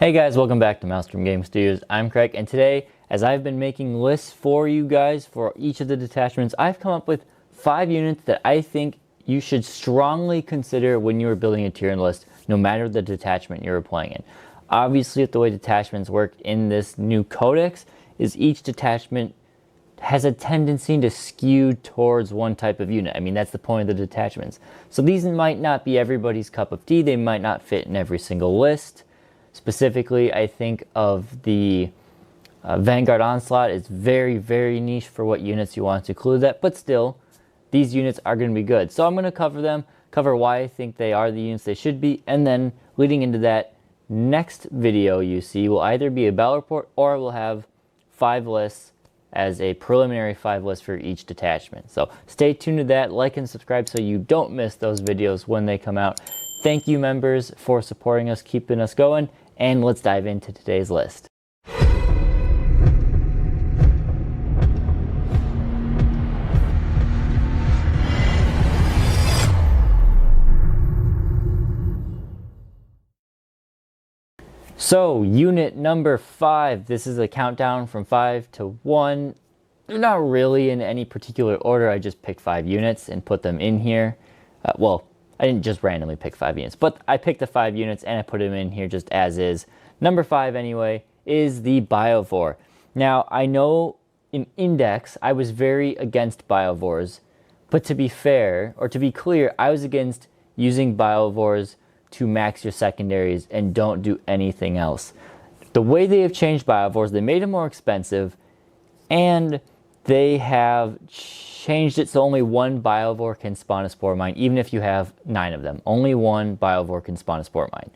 Hey guys, welcome back to Maelstrom Game Studios. I'm Craig, and today, as I've been making lists for you guys for each of the detachments, I've come up with 5 units that I think you should strongly consider when you are building a Tyranid list, no matter the detachment you're playing in. Obviously, the way detachments work in this new codex is each detachment has a tendency to skew towards one type of unit. I mean, that's the point of the detachments. So these might not be everybody's cup of tea. They might not fit in every single list. Specifically, I think of the Vanguard Onslaught is very, very niche for what units you want to include that, but still, these units are going to be good. So I'm going to cover them, cover why I think they are the units they should be, and then leading into that, next video you see will either be a battle report or we'll have 5 lists as a preliminary 5 list for each detachment. So stay tuned to that, like and subscribe so you don't miss those videos when they come out. Thank you, members, for supporting us, keeping us going, and let's dive into today's list. So, unit number 5. This is a countdown from 5 to 1. They're not really in any particular order. I just picked 5 units and put them in here. Well, I didn't just randomly pick 5 units, but I picked the 5 units and I put them in here just as is. Number 5, anyway, is the Biovore. Now, I know in Index, I was very against Biovores, but to be fair, or to be clear, I was against using Biovores to max your secondaries and don't do anything else. The way they have changed Biovores, they made them more expensive, and they have changed it so only one Biovore can spawn a Spore Mine, even if you have 9 of them. Only one Biovore can spawn a Spore Mine.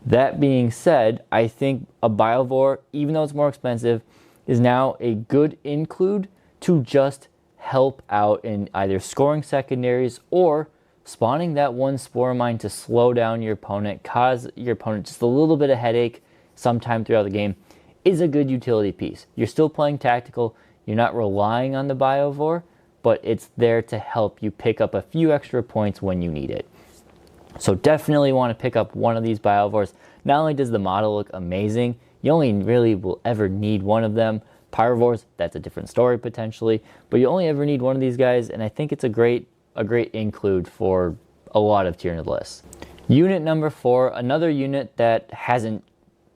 That being said, I think a Biovore, even though it's more expensive, is now a good include to just help out in either scoring secondaries or spawning that one Spore Mine to slow down your opponent, cause your opponent just a little bit of headache sometime throughout the game, is a good utility piece. You're still playing tactical, you're not relying on the Biovore, but it's there to help you pick up a few extra points when you need it. So definitely want to pick up one of these Biovores. Not only does the model look amazing, you only really will ever need one of them. Pyrovores, that's a different story potentially, but you only ever need one of these guys, and I think it's a great include for a lot of Tyranid lists. Unit number 4, another unit that hasn't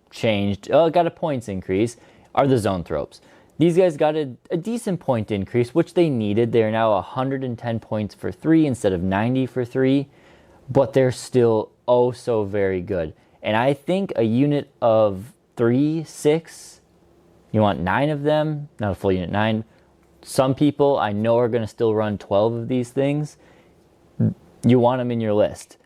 changed, got a points increase, are the Zoanthropes. These guys got a decent point increase, which they needed. They are now 110 points for 3 instead of 90 for 3, but they're still oh so very good. And I think a unit of 3, 6, you want 9 of them, not a full unit, 9. Some people I know are going to still run 12 of these things. You want them in your list.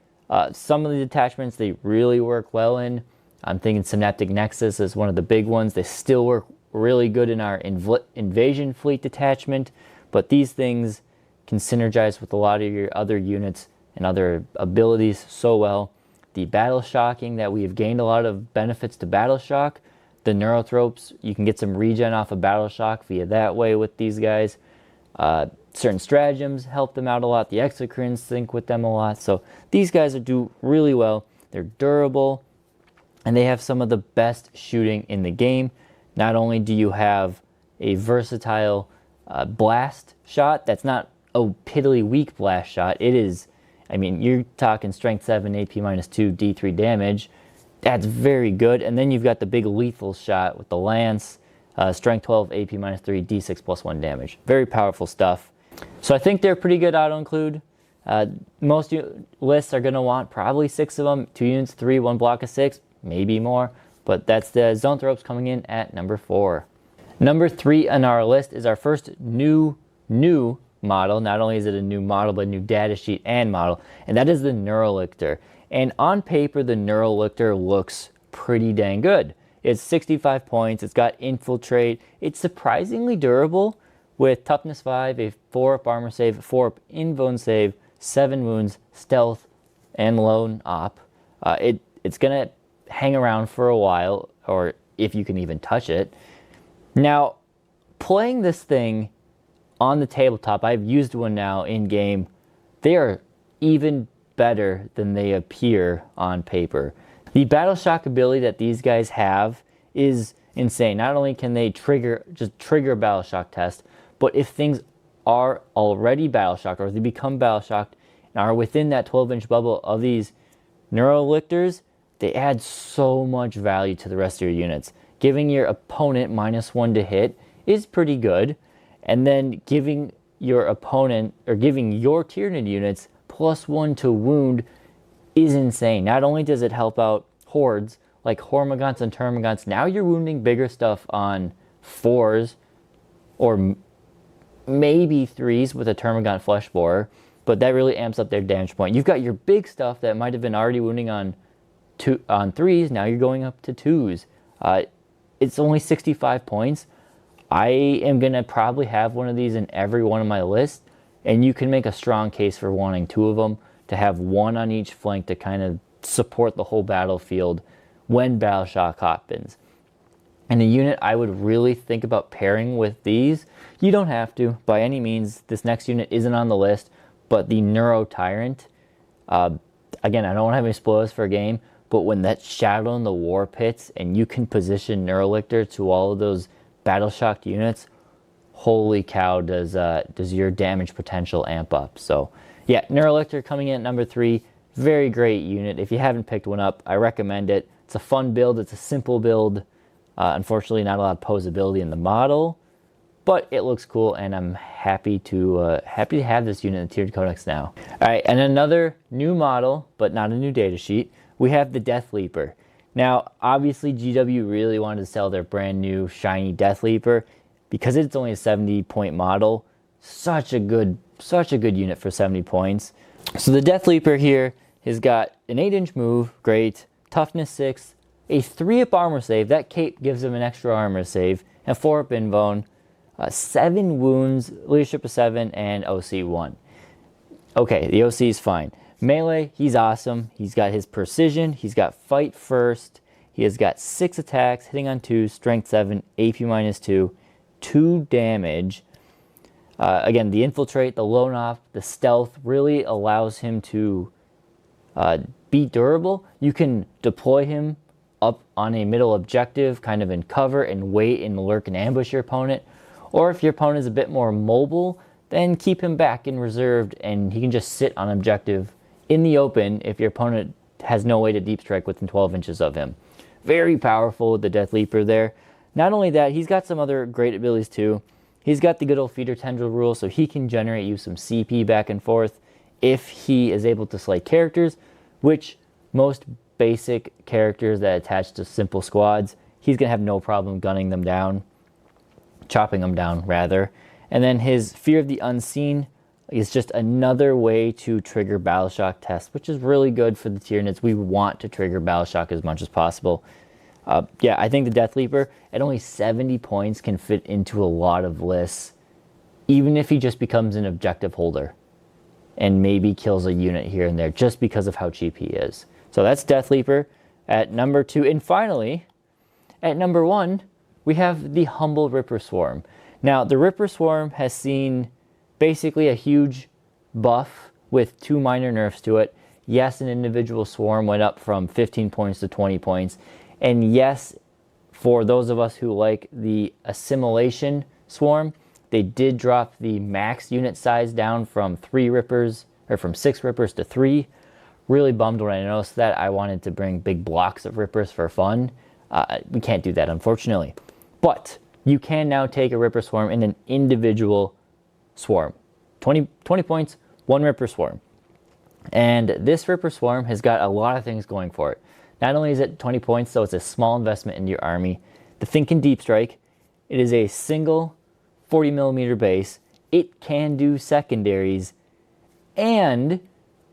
Some of the detachments they really work well in. I'm thinking Synaptic Nexus is one of the big ones. They still work really good in our Invasion Fleet detachment, but these things can synergize with a lot of your other units and other abilities so well. The Battle Shocking, that we have gained a lot of benefits to Battle Shock. The Neurothropes, you can get some regen off of Battle Shock via that way with these guys. Certain stratagems help them out a lot. The Exocrines sync with them a lot. So these guys do really well. They're durable, and they have some of the best shooting in the game. Not only do you have a versatile blast shot, that's not a piddly weak blast shot. It is, I mean, you're talking strength 7, AP -2, D3 damage. That's very good. And then you've got the big lethal shot with the Lance, strength 12, AP -3, D6 +1 damage. Very powerful stuff. So I think they're pretty good auto-include. Most lists are going to want probably 6 of them, 2 units, 3, 1 block of 6, maybe more. But that's the Zoanthropes coming in at number 4. Number 3 on our list is our first new model. Not only is it a new model, but a new datasheet and model, and that is the Neurolictor. And on paper, the Neurolictor looks pretty dang good. It's 65 points, it's got Infiltrate, it's surprisingly durable with Toughness 5, a 4-up armor save, 4-up invuln save, 7 wounds, stealth, and lone op. It's gonna hang around for a while, or if you can even touch it. Now, playing this thing on the tabletop, I've used one now in game, they are even better than they appear on paper. The Battle Shock ability that these guys have is insane. Not only can they just trigger a Battle Shock test, but if things are already Battle Shocked or they become Battle Shocked and are within that 12-inch bubble of these Neurolictors, they add so much value to the rest of your units. Giving your opponent -1 to hit is pretty good, and then giving your opponent, or giving your Tyranid units +1 to wound is insane. Not only does it help out hordes like Hormagaunts and Termagants, now you're wounding bigger stuff on 4s or maybe 3s with a Termagant Flesh Borer, but that really amps up their damage point. You've got your big stuff that might have been already wounding on 3s, now you're going up to 2s. It's only 65 points. I am going to probably have one of these in every one of my lists, and you can make a strong case for wanting 2 of them, to have 1 on each flank to kind of support the whole battlefield when Battle Shock happens. And a unit I would really think about pairing with these, you don't have to by any means. This next unit isn't on the list, but the Neuro Tyrant. Again, I don't want to have any spoilers for a game, but when that Shadow in the War Pits and you can position Neurolictor to all of those Battle Shocked units, holy cow, does your damage potential amp up. So yeah, Neurolictor coming in at number 3, very great unit. If you haven't picked one up, I recommend it. It's a fun build, it's a simple build. Unfortunately, not a lot of posability in the model, but it looks cool, and I'm happy to have this unit in the Tyranid Codex now. All right, and another new model, but not a new datasheet, we have the Death Leaper. Now, obviously, GW really wanted to sell their brand new shiny Death Leaper because it's only a 70-point model. Such a good unit for 70 points. So the Death Leaper here has got an 8-inch move, great, toughness 6, a 3-up armor save. That cape gives him an extra armor save, and 4-up invuln, 7 wounds, leadership of 7, and OC 1. Okay, the OC is fine. Melee, he's awesome. He's got his precision, he's got fight first, he has got 6 attacks, hitting on 2, strength 7, AP -2, 2 damage. Again, the infiltrate, the lone off, the stealth really allows him to be durable. You can deploy him up on a middle objective, kind of in cover, and wait and lurk and ambush your opponent. Or if your opponent is a bit more mobile, then keep him back in reserved, and he can just sit on objective in the open if your opponent has no way to deep strike within 12 inches of him. Very powerful with the Death Leaper there. Not only that, he's got some other great abilities too. He's got the good old feeder tendril rule, so he can generate you some CP back and forth if he is able to slay characters, which most basic characters that attach to simple squads, he's going to have no problem gunning them down, chopping them down rather. And then his Fear of the Unseen is just another way to trigger Battle Shock tests, which is really good for the Tyranids. We want to trigger Battle Shock as much as possible. Yeah, I think the Death Leaper at only 70 points can fit into a lot of lists, even if he just becomes an objective holder and maybe kills a unit here and there just because of how cheap he is. So that's Death Leaper at number 2. And finally, at number 1, we have the Humble Ripper Swarm. Now, the Ripper Swarm has seen basically a huge buff with 2 minor nerfs to it. Yes, an individual swarm went up from 15 points to 20 points. And yes, for those of us who like the Assimilation Swarm, they did drop the max unit size down from 3 Rippers, or from 6 Rippers to 3. Really bummed when I noticed that. I wanted to bring big blocks of Rippers for fun. We can't do that, unfortunately. But you can now take a Ripper Swarm in an individual swarm. 20 points, 1 Ripper Swarm. And this Ripper Swarm has got a lot of things going for it. Not only is it 20 points, so it's a small investment into your army. The thing can deep strike. It is a single 40mm base. It can do secondaries. And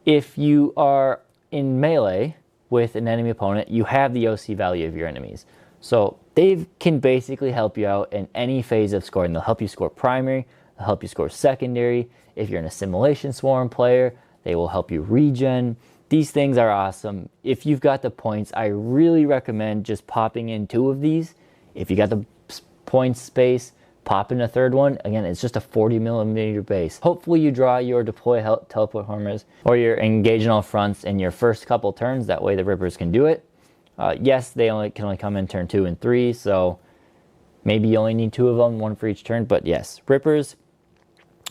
if you are in melee with an enemy opponent, you have the OC value of your enemies. So they can basically help you out in any phase of scoring. They'll help you score primary, they'll help you score secondary. If you're an Assimilation Swarm player, they will help you regen. These things are awesome. If you've got the points, I really recommend just popping in 2 of these. If you got the points space, pop in a 3rd one. Again, it's just a 40mm base. Hopefully you draw your deploy teleport homers or your engage on all fronts in your first couple turns. That way the Rippers can do it. Yes, they can only come in turn 2 and 3, so maybe you only need 2 of them, 1 for each turn. But yes, Rippers,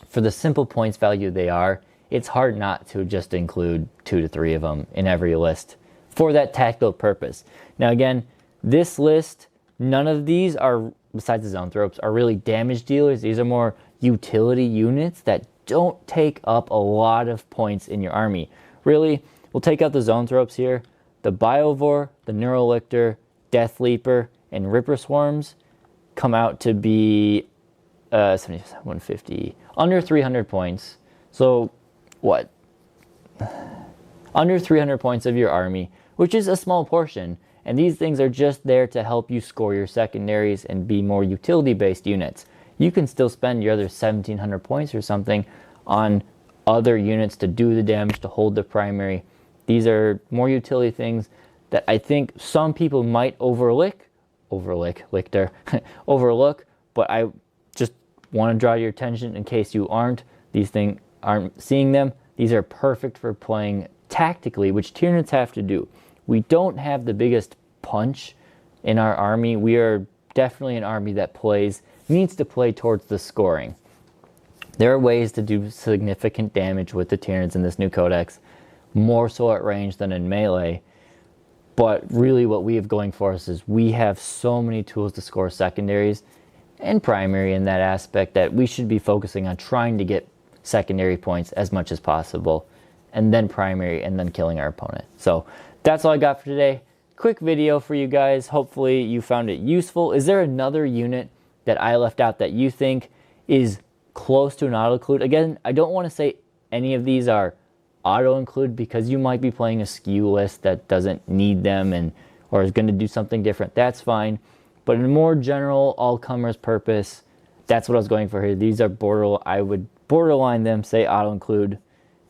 for the simple points value they are, it's hard not to just include 2 to 3 of them in every list for that tactical purpose. Now again, this list, none of these are, besides the Zoanthropes, are really damage dealers. These are more utility units that don't take up a lot of points in your army. Really, we'll take out the Zoanthropes here. The Biovore, the Neurolictor, Death Leaper, and Ripper Swarms come out to be 150, under 300 points. So what? Under 300 points of your army, which is a small portion. And these things are just there to help you score your secondaries and be more utility-based units. You can still spend your other 1,700 points or something on other units to do the damage, to hold the primary. These are more utility things that I think some people might overlook, but I just want to draw your attention in case you aren't seeing them. These are perfect for playing tactically, which Tyranids have to do. We don't have the biggest punch in our army. We are definitely an army that needs to play towards the scoring. There are ways to do significant damage with the Tyranids in this new codex, more so at range than in melee. But really what we have going for us is we have so many tools to score secondaries and primary in that aspect that we should be focusing on trying to get secondary points as much as possible, and then primary, and then killing our opponent. So that's all I got for today. Quick video for you guys. Hopefully you found it useful. Is there another unit that I left out that you think is close to an auto-include? Again, I don't want to say any of these are auto-include because you might be playing a skew list that doesn't need them or is going to do something different. That's fine. But in a more general, all-comers purpose, that's what I was going for here. These are I would borderline them, say auto-include.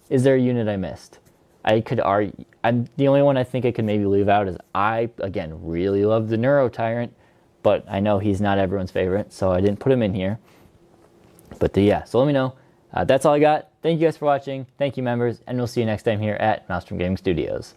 Is there a unit I missed? I could argue, the only one I think I could maybe leave out is I, again, really love the Neuro Tyrant, but I know he's not everyone's favorite, so I didn't put him in here. But yeah, so let me know. That's all I got. Thank you guys for watching. Thank you, members, and we'll see you next time here at Maelstrom Gaming Studios.